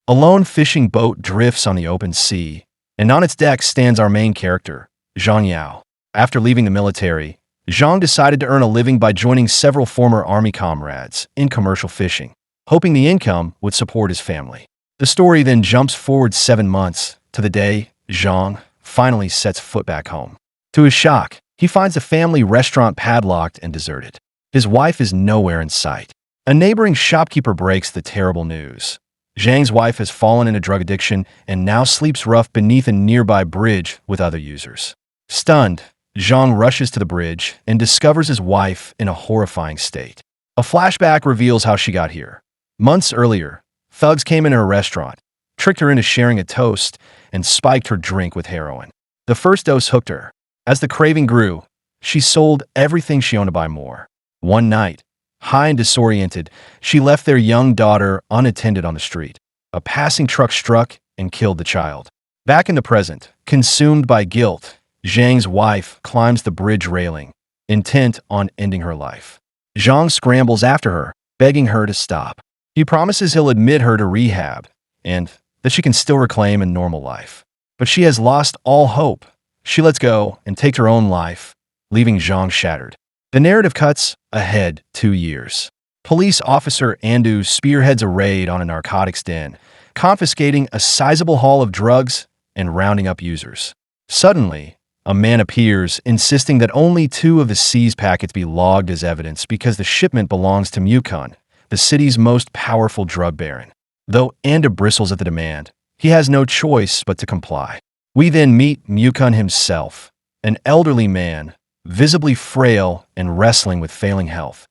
A lone fishing boat drifts on the open sea, and on its deck stands our main character, Zhang Yao. After leaving the military, Zhang decided to earn a living by joining several former army comrades in commercial fishing, hoping the income would support his family. The story then jumps forward 7 months to the day Zhang finally sets foot back home. To his shock, he finds the family restaurant padlocked and deserted. His wife is nowhere in sight. A neighboring shopkeeper breaks the terrible news. Zhang's wife has fallen into drug addiction and now sleeps rough beneath a nearby bridge with other users. Stunned, Zhang rushes to the bridge and discovers his wife in a horrifying state. A flashback reveals how she got here. Months earlier, thugs came into her restaurant, tricked her into sharing a toast, and spiked her drink with heroin. The first dose hooked her. As the craving grew, she sold everything she owned to buy more. One night, high and disoriented, she left their young daughter unattended on the street. A passing truck struck and killed the child. Back in the present, consumed by guilt, Zhang's wife climbs the bridge railing, intent on ending her life. Zhang scrambles after her, begging her to stop. He promises he'll admit her to rehab and that she can still reclaim a normal life. But she has lost all hope. She lets go and takes her own life, leaving Zhang shattered. The narrative cuts ahead 2 years. Police officer Andu spearheads a raid on a narcotics den, confiscating a sizable haul of drugs and rounding up users. Suddenly, a man appears, insisting that only 2 of the seized packets be logged as evidence because the shipment belongs to Mukun, the city's most powerful drug baron. Though Andu bristles at the demand, he has no choice but to comply. We then meet Mukun himself, an elderly man, visibly frail and wrestling with failing health,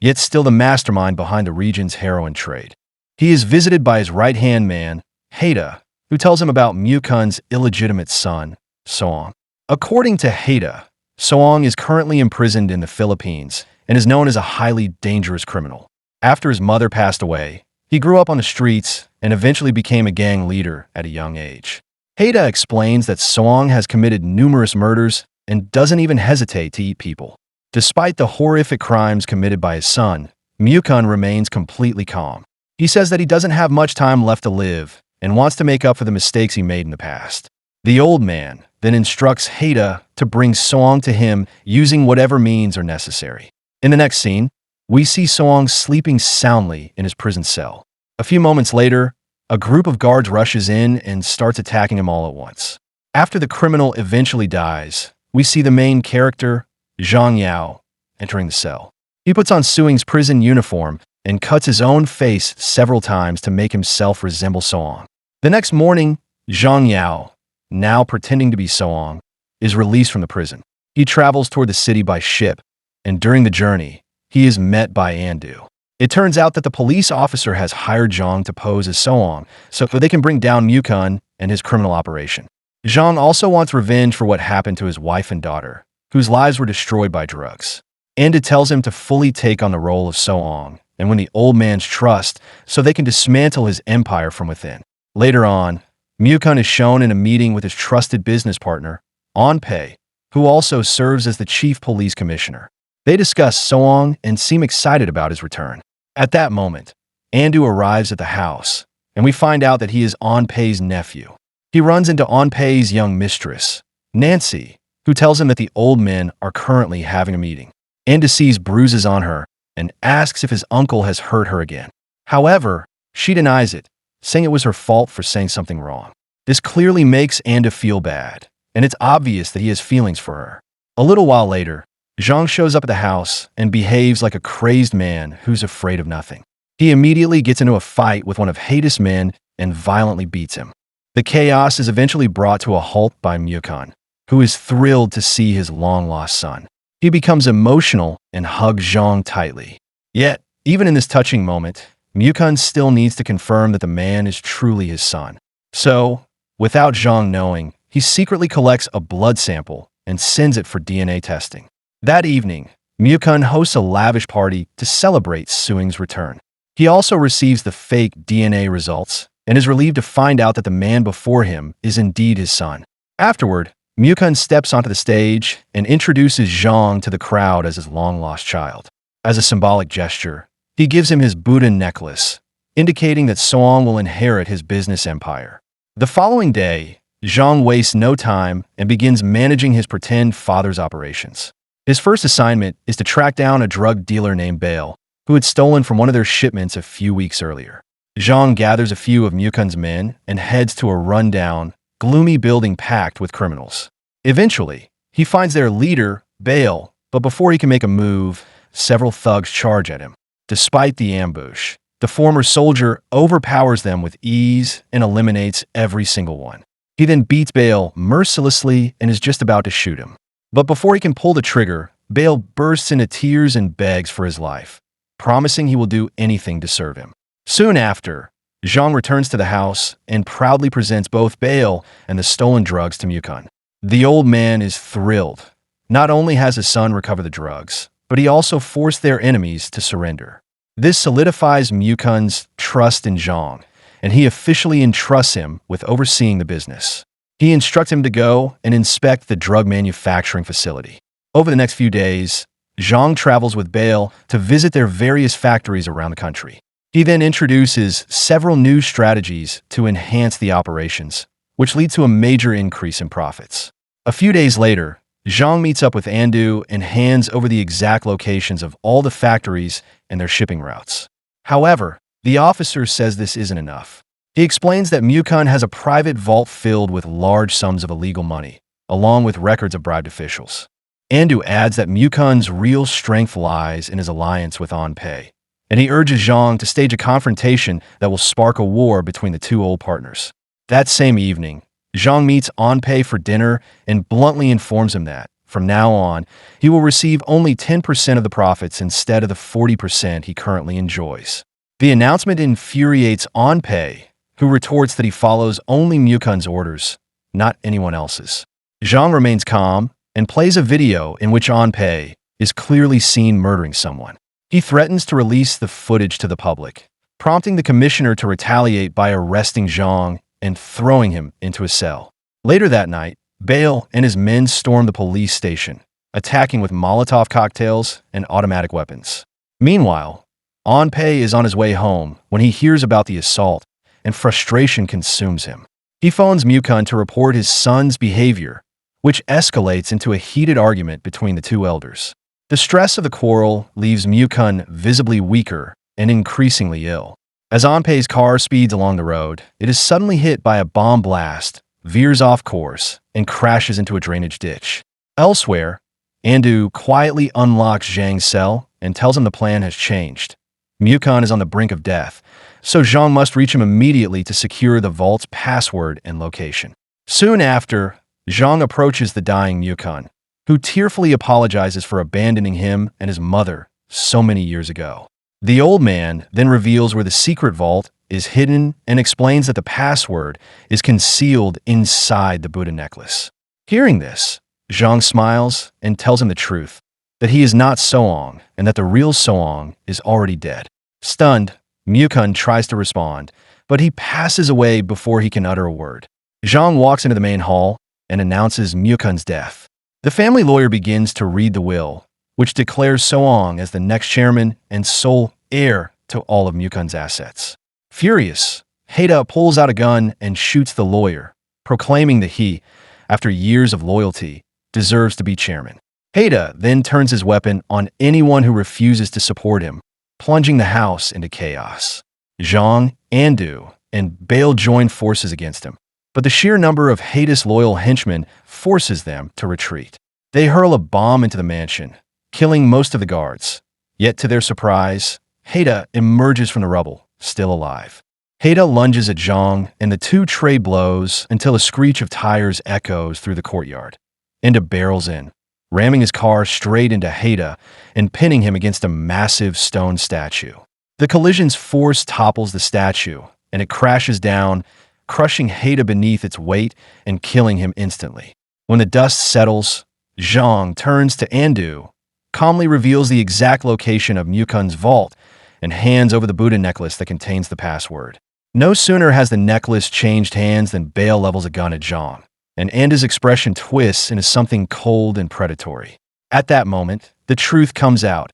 yet still the mastermind behind the region's heroin trade. He is visited by his right-hand man, Haida, who tells him about Mukun's illegitimate son, Soong. According to Haida, Soong is currently imprisoned in the Philippines and is known as a highly dangerous criminal. After his mother passed away, he grew up on the streets and eventually became a gang leader at a young age. Haida explains that Soong has committed numerous murders and doesn't even hesitate to eat people. Despite the horrific crimes committed by his son, Mukun remains completely calm. He says that he doesn't have much time left to live and wants to make up for the mistakes he made in the past. The old man then instructs Haida to bring Soong to him using whatever means are necessary. In the next scene, we see Soong sleeping soundly in his prison cell. A few moments later, a group of guards rushes in and starts attacking him all at once. After the criminal eventually dies, we see the main character, Zhang Yao, entering the cell. He puts on Suing's prison uniform and cuts his own face several times to make himself resemble Soong. The next morning, Zhang Yao, now pretending to be Soong, is released from the prison. He travels toward the city by ship, and during the journey, he is met by Andu. It turns out that the police officer has hired Zhang to pose as Soong so they can bring down Mukun and his criminal operation. Zhang also wants revenge for what happened to his wife and daughter, whose lives were destroyed by drugs. Andu tells him to fully take on the role of Soong and win the old man's trust so they can dismantle his empire from within. Later on, Mukun is shown in a meeting with his trusted business partner, Onpei, who also serves as the chief police commissioner. They discuss Soong and seem excited about his return. At that moment, Andu arrives at the house, and we find out that he is Onpei's nephew. He runs into Onpei's young mistress, Nancy, who tells him that the old men are currently having a meeting. Andu sees bruises on her and asks if his uncle has hurt her again. However, she denies it, saying it was her fault for saying something wrong. This clearly makes Andu feel bad, and it's obvious that he has feelings for her. A little while later, Zhang shows up at the house and behaves like a crazed man who's afraid of nothing. He immediately gets into a fight with one of Haida's men and violently beats him. The chaos is eventually brought to a halt by Mukun, who is thrilled to see his long-lost son. He becomes emotional and hugs Zhang tightly. Yet, even in this touching moment, Mukun still needs to confirm that the man is truly his son. So, without Zhang knowing, he secretly collects a blood sample and sends it for DNA testing. That evening, Mukun hosts a lavish party to celebrate Suing's return. He also receives the fake DNA results and is relieved to find out that the man before him is indeed his son. Afterward, Mukun steps onto the stage and introduces Zhang to the crowd as his long-lost child. As a symbolic gesture, he gives him his Buddha necklace, indicating that Soong will inherit his business empire. The following day, Zhang wastes no time and begins managing his pretend father's operations. His first assignment is to track down a drug dealer named Bale, who had stolen from one of their shipments a few weeks earlier. Zhang gathers a few of Mukun's men and heads to a rundown, gloomy building packed with criminals. Eventually, he finds their leader, Bale, but before he can make a move, several thugs charge at him. Despite the ambush, the former soldier overpowers them with ease and eliminates every single one. He then beats Bale mercilessly and is just about to shoot him. But before he can pull the trigger, Bale bursts into tears and begs for his life, promising he will do anything to serve him. Soon after, Zhang returns to the house and proudly presents both Bale and the stolen drugs to Mukun. The old man is thrilled. Not only has his son recover the drugs, but he also forced their enemies to surrender. This solidifies Mukun's trust in Zhang, and he officially entrusts him with overseeing the business. He instructs him to go and inspect the drug manufacturing facility. Over the next few days, Zhang travels with Bale to visit their various factories around the country. He then introduces several new strategies to enhance the operations, which lead to a major increase in profits. A few days later, Zhang meets up with Andu and hands over the exact locations of all the factories and their shipping routes. However, the officer says this isn't enough. He explains that Mukun has a private vault filled with large sums of illegal money, along with records of bribed officials. Andu adds that Mukun's real strength lies in his alliance with Anpei, and he urges Zhang to stage a confrontation that will spark a war between the two old partners. That same evening, Zhang meets Anpei for dinner and bluntly informs him that, from now on, he will receive only 10% of the profits instead of the 40% he currently enjoys. The announcement infuriates Anpei, who retorts that he follows only Mukun's orders, not anyone else's. Zhang remains calm and plays a video in which Anpei is clearly seen murdering someone. He threatens to release the footage to the public, prompting the commissioner to retaliate by arresting Zhang and throwing him into a cell. Later that night, Bale and his men storm the police station, attacking with Molotov cocktails and automatic weapons. Meanwhile, Anpei is on his way home when he hears about the assault, and frustration consumes him. He phones Mukun to report his son's behavior, which escalates into a heated argument between the two elders. The stress of the quarrel leaves Mukun visibly weaker and increasingly ill. As Anpei's car speeds along the road, it is suddenly hit by a bomb blast, veers off course, and crashes into a drainage ditch. Elsewhere, Andu quietly unlocks Zhang's cell and tells him the plan has changed. Mukun is on the brink of death, so Zhang must reach him immediately to secure the vault's password and location. Soon after, Zhang approaches the dying Mukun, who tearfully apologizes for abandoning him and his mother so many years ago. The old man then reveals where the secret vault is hidden and explains that the password is concealed inside the Buddha necklace. Hearing this, Zhang smiles and tells him the truth, that he is not Soong and that the real Soong is already dead. Stunned, Mukun tries to respond, but he passes away before he can utter a word. Zhang walks into the main hall and announces Mukun's death. The family lawyer begins to read the will, which declares Soong as the next chairman and sole heir to all of Mukun's assets. Furious, Haida pulls out a gun and shoots the lawyer, proclaiming that he, after years of loyalty, deserves to be chairman. Haida then turns his weapon on anyone who refuses to support him, plunging the house into chaos. Zhang, Andu, and Bale join forces against him, but the sheer number of Haida's loyal henchmen forces them to retreat. They hurl a bomb into the mansion, killing most of the guards. Yet to their surprise, Haida emerges from the rubble, still alive. Haida lunges at Zhang, and the two trade blows until a screech of tires echoes through the courtyard. Andu barrels in, ramming his car straight into Haida and pinning him against a massive stone statue. The collision's force topples the statue, and it crashes down, crushing Haida beneath its weight and killing him instantly. When the dust settles, Zhang turns to Andu, calmly reveals the exact location of Mukun's vault, and hands over the Buddha necklace that contains the password. No sooner has the necklace changed hands than Bale levels a gun at Zhang, and Andu's expression twists into something cold and predatory. At that moment, the truth comes out.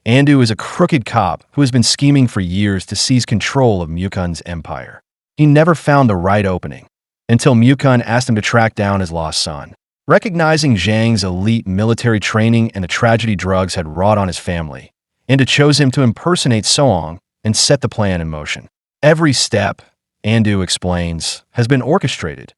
Andu is a crooked cop who has been scheming for years to seize control of Mukun's empire. He never found the right opening, until Mukun asked him to track down his lost son. Recognizing Zhang's elite military training and the tragedy drugs had wrought on his family, Andu chose him to impersonate Soong and set the plan in motion. Every step, Andu explains, has been orchestrated.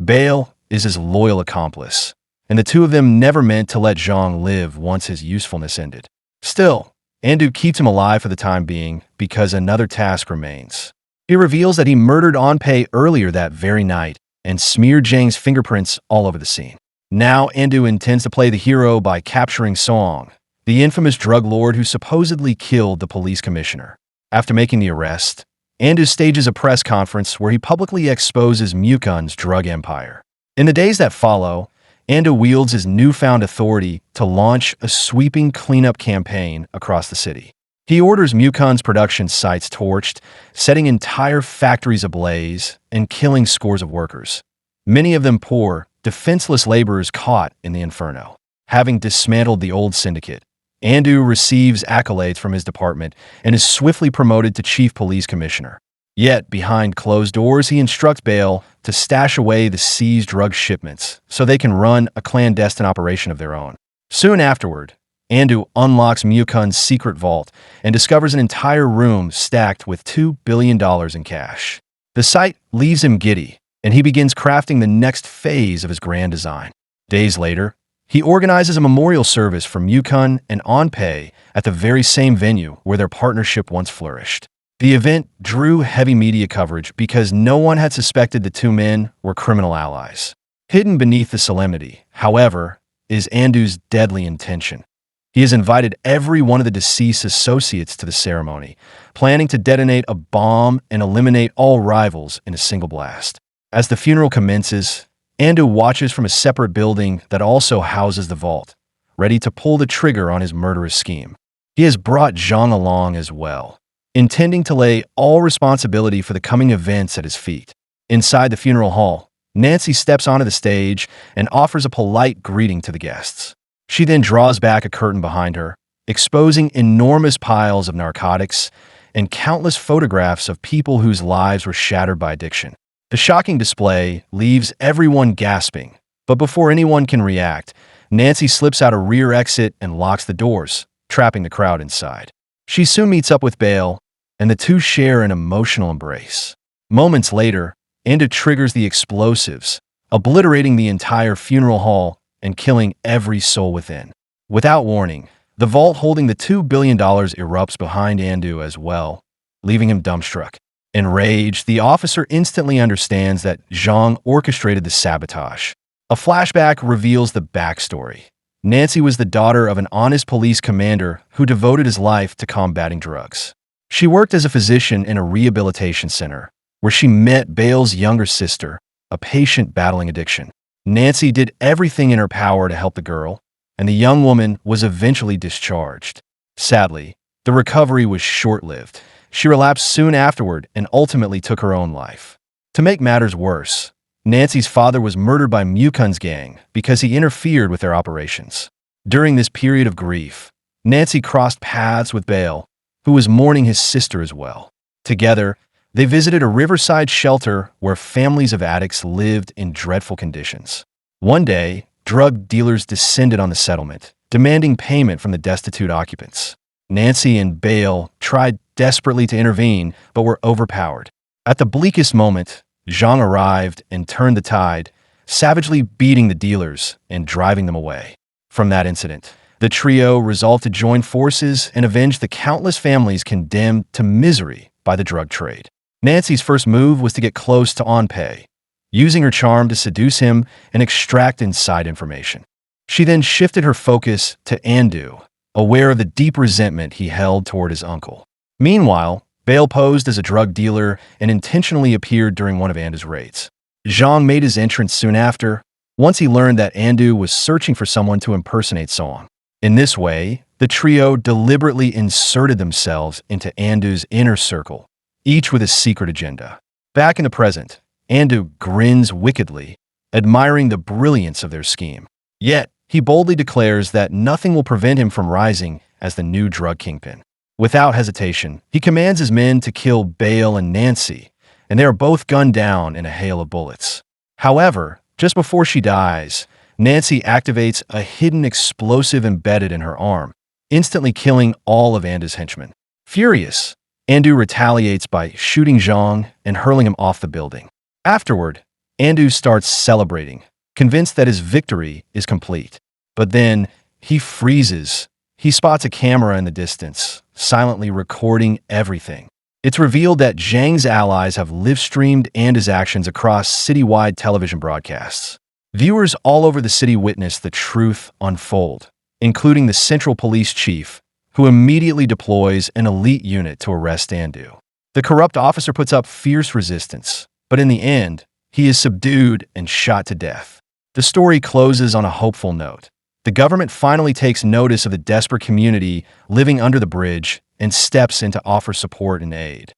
Bale is his loyal accomplice, and the two of them never meant to let Zhang live once his usefulness ended. Still, Andu keeps him alive for the time being because another task remains. He reveals that he murdered Anpei earlier that very night and smeared Zhang's fingerprints all over the scene. Now Andu intends to play the hero by capturing Soong, the infamous drug lord who supposedly killed the police commissioner. After making the arrest, Andu stages a press conference where he publicly exposes Mukun's drug empire. In the days that follow, Andu wields his newfound authority to launch a sweeping cleanup campaign across the city. He orders Mukun's production sites torched, setting entire factories ablaze and killing scores of workers, many of them poor, defenseless laborers caught in the inferno. Having dismantled the old syndicate, Andu receives accolades from his department and is swiftly promoted to chief police commissioner. Yet, behind closed doors, he instructs Bale to stash away the seized drug shipments so they can run a clandestine operation of their own. Soon afterward, Andu unlocks Mukun's secret vault and discovers an entire room stacked with $2 billion in cash. The sight leaves him giddy, and he begins crafting the next phase of his grand design. Days later, he organizes a memorial service for Mukun and Anpei at the very same venue where their partnership once flourished. The event drew heavy media coverage because no one had suspected the two men were criminal allies. Hidden beneath the solemnity, however, is Andu's deadly intention. He has invited every one of the deceased associates to the ceremony, planning to detonate a bomb and eliminate all rivals in a single blast. As the funeral commences, Andu watches from a separate building that also houses the vault, ready to pull the trigger on his murderous scheme. He has brought Zhang along as well, intending to lay all responsibility for the coming events at his feet. Inside the funeral hall, Nancy steps onto the stage and offers a polite greeting to the guests. She then draws back a curtain behind her, exposing enormous piles of narcotics and countless photographs of people whose lives were shattered by addiction. The shocking display leaves everyone gasping, but before anyone can react, Nancy slips out a rear exit and locks the doors, trapping the crowd inside. She soon meets up with Bale, and the two share an emotional embrace. Moments later, Andu triggers the explosives, obliterating the entire funeral hall and killing every soul within. Without warning, the vault holding the $2 billion erupts behind Andu as well, leaving him dumbstruck. Enraged, the officer instantly understands that Zhang orchestrated the sabotage. A flashback reveals the backstory. Nancy was the daughter of an honest police commander who devoted his life to combating drugs. She worked as a physician in a rehabilitation center, where she met Bale's younger sister, a patient battling addiction. Nancy did everything in her power to help the girl, and the young woman was eventually discharged. Sadly, the recovery was short-lived. She relapsed soon afterward and ultimately took her own life. To make matters worse, Nancy's father was murdered by Mukun's gang because he interfered with their operations. During this period of grief, Nancy crossed paths with Bale, who was mourning his sister as well. Together, they visited a riverside shelter where families of addicts lived in dreadful conditions. One day, drug dealers descended on the settlement, demanding payment from the destitute occupants. Nancy and Bale tried desperately to intervene, but were overpowered. At the bleakest moment, Zhang arrived and turned the tide, savagely beating the dealers and driving them away. From that incident, the trio resolved to join forces and avenge the countless families condemned to misery by the drug trade. Nancy's first move was to get close to Anpei, using her charm to seduce him and extract inside information. She then shifted her focus to Andu, aware of the deep resentment he held toward his uncle. Meanwhile, Bale posed as a drug dealer and intentionally appeared during one of Andu's raids. Zhang made his entrance soon after, once he learned that Andu was searching for someone to impersonate Soong. In this way, the trio deliberately inserted themselves into Andu's inner circle, each with a secret agenda. Back in the present, Andu grins wickedly, admiring the brilliance of their scheme. Yet, he boldly declares that nothing will prevent him from rising as the new drug kingpin. Without hesitation, he commands his men to kill Bale and Nancy, and they are both gunned down in a hail of bullets. However, just before she dies, Nancy activates a hidden explosive embedded in her arm, instantly killing all of Andu's henchmen. Furious, Andu retaliates by shooting Zhang and hurling him off the building. Afterward, Andu starts celebrating, convinced that his victory is complete. But then, he freezes. He spots a camera in the distance, silently recording everything. It's revealed that Zhang's allies have live-streamed Andu's actions across citywide television broadcasts. Viewers all over the city witness the truth unfold, including the Central Police Chief, who immediately deploys an elite unit to arrest Andu. The corrupt officer puts up fierce resistance, but in the end, he is subdued and shot to death. The story closes on a hopeful note. The government finally takes notice of the desperate community living under the bridge and steps in to offer support and aid.